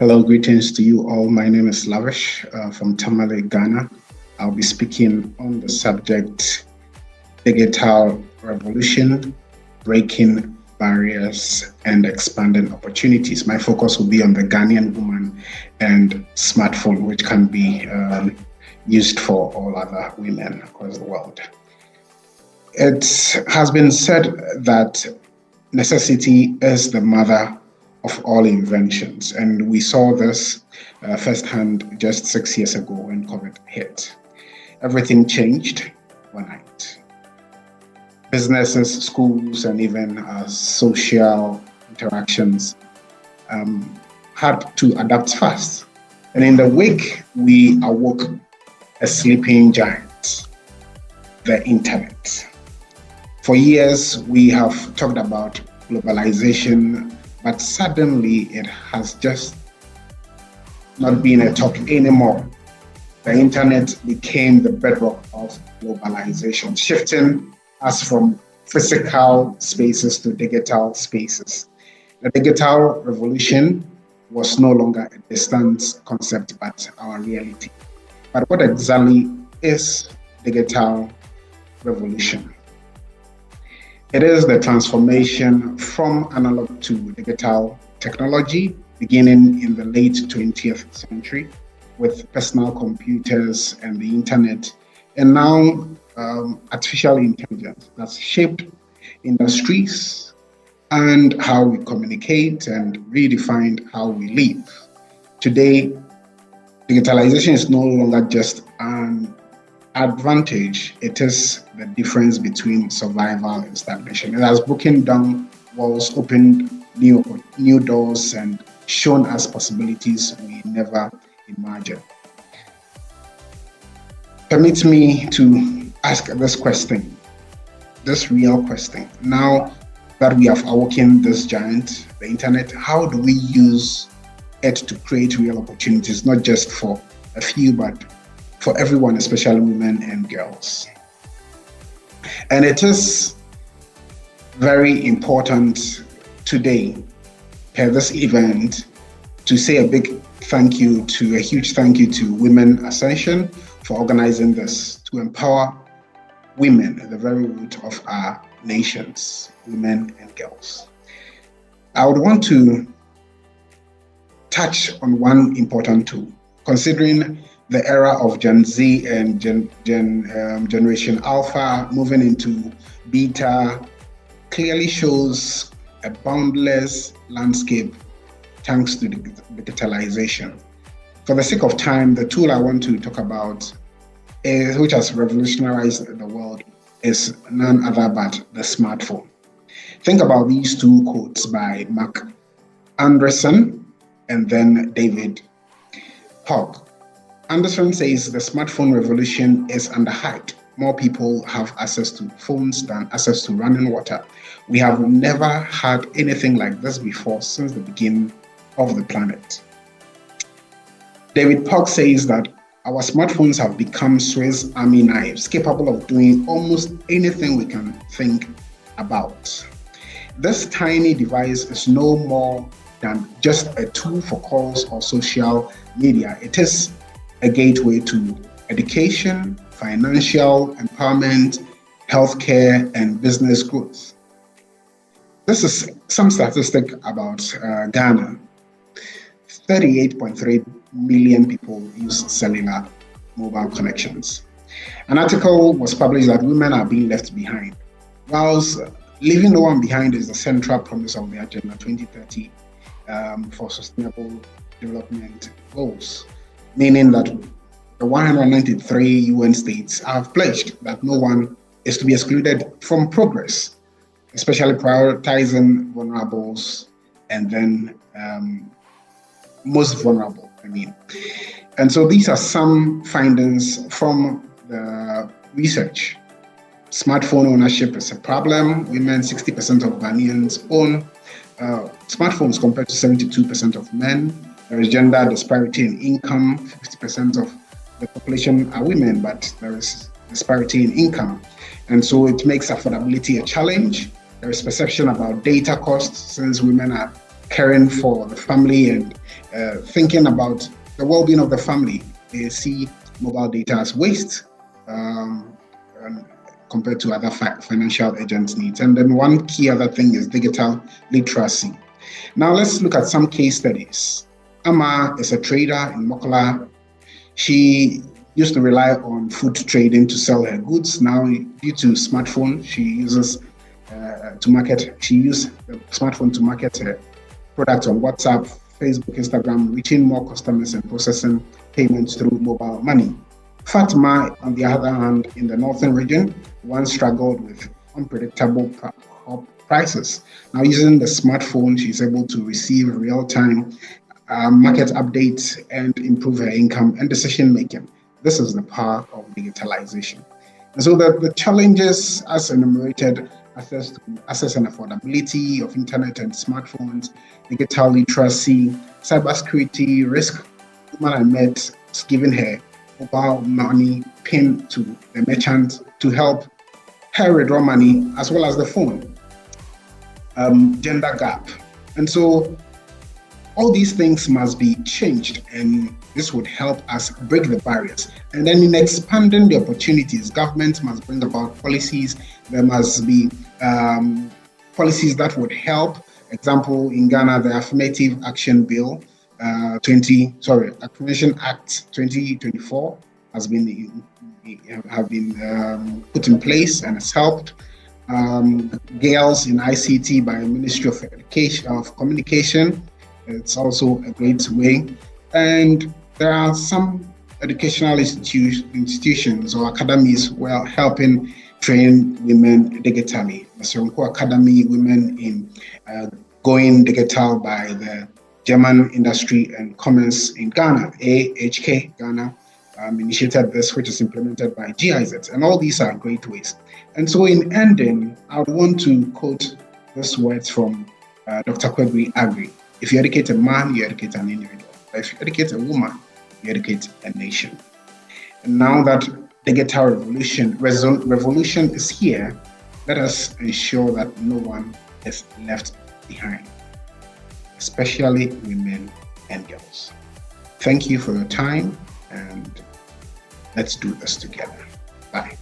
Hello, greetings to you all. My name is Lavish from Tamale, Ghana. I'll be speaking on the subject digital revolution, breaking barriers and expanding opportunities. My focus will be on the Ghanaian woman and smartphone, which can be used for all other women across the world. It has been said that necessity is the mother of all inventions. And we saw this firsthand just 6 years ago when COVID hit. Everything changed overnight. Businesses, schools, and even social interactions had to adapt fast. And in the wake, we awoke a sleeping giant, the internet. For years, we have talked about globalization, but suddenly it has just not been a talk anymore. The internet became the bedrock of globalization, shifting us from physical spaces to digital spaces. The digital revolution was no longer a distant concept, but our reality. But what exactly is digital revolution? It is the transformation from analog to digital technology, beginning in the late 20th century with personal computers and the internet, and now artificial intelligence that's shaped industries and how we communicate and redefined how we live. Today, digitalization is no longer just an advantage, it is the difference between survival and stagnation. It has broken down walls, opened new doors, and shown us possibilities we never imagined. Permit me to ask this question, this real question. Now that we have awoken this giant, the internet, how do we use it to create real opportunities, not just for a few, but for everyone, especially women and girls? And it is very important today, per this event, to say a big thank you a huge thank you to Women Ascension for organizing this, to empower women at the very root of our nations, women and girls. I would want to touch on one important tool, considering the era of Gen Z and Generation Alpha moving into Beta clearly shows a boundless landscape thanks to digitalization. For the sake of time, the tool I want to talk about, which has revolutionized the world, is none other but the smartphone. Think about these two quotes by Mark Anderson and then David Pogg. Anderson says the smartphone revolution is underhyped. More people have access to phones than access to running water. We have never had anything like this before since the beginning of the planet. David Pogg says that our smartphones have become Swiss Army knives, capable of doing almost anything we can think about. This tiny device is no more than just a tool for calls or social media. It is a gateway to education, financial empowerment, healthcare, and business growth. This is some statistic about Ghana. 38.3 million people use cellular mobile connections. An article was published that women are being left behind. Whilst leaving no one behind is the central promise of the Agenda 2030 for Sustainable Development Goals, meaning that the 193 UN states have pledged that no one is to be excluded from progress, especially prioritizing vulnerables and then most vulnerable, And so these are some findings from the research. Smartphone ownership is a problem. Women, 60% of Ghanaians own smartphones compared to 72% of men. There is gender disparity in income. 50% of the population are women, but there is disparity in income. And so it makes affordability a challenge. There is perception about data costs, since women are caring for the family and thinking about the well-being of the family. They see mobile data as waste and compared to other financial agents' needs. And then one key other thing is digital literacy. Now let's look at some case studies. Ama is a trader in Mokola. She used to rely on food trading to sell her goods. Now, due to smartphone, she uses She used the smartphone to market her products on WhatsApp, Facebook, Instagram, reaching more customers and processing payments through mobile money. Fatima, on the other hand, in the northern region, once struggled with unpredictable prices. Now, using the smartphone, she's able to receive real-time market updates and improve her income and decision making. This is the power of digitalization. And so the challenges, as enumerated, access and affordability of internet and smartphones, digital literacy, cybersecurity risk. The woman I met was giving her mobile money PIN to the merchant to help her withdraw money, as well as the phone. Gender gap. And so all these things must be changed, and this would help us break the barriers. And then in expanding the opportunities, government must bring about policies. There must be policies that would help. Example, in Ghana, the Affirmative Action Bill, Affirmation Act 2024 has been put in place and has helped. Girls in ICT by Ministry of Education of Communication. It's also a great way. And there are some educational institutions or academies where helping train women digitally. The Soronko Academy, Women in Going Digital by the German Industry and Commerce in Ghana, AHK Ghana, initiated this, which is implemented by GIZ. And all these are great ways. And so in ending, I would want to quote these words from Dr. Kwebri Agri. If you educate a man, you educate an individual. But if you educate a woman, you educate a nation. And now that digital revolution is here, let us ensure that no one is left behind, especially women and girls. Thank you for your time, and let's do this together. Bye.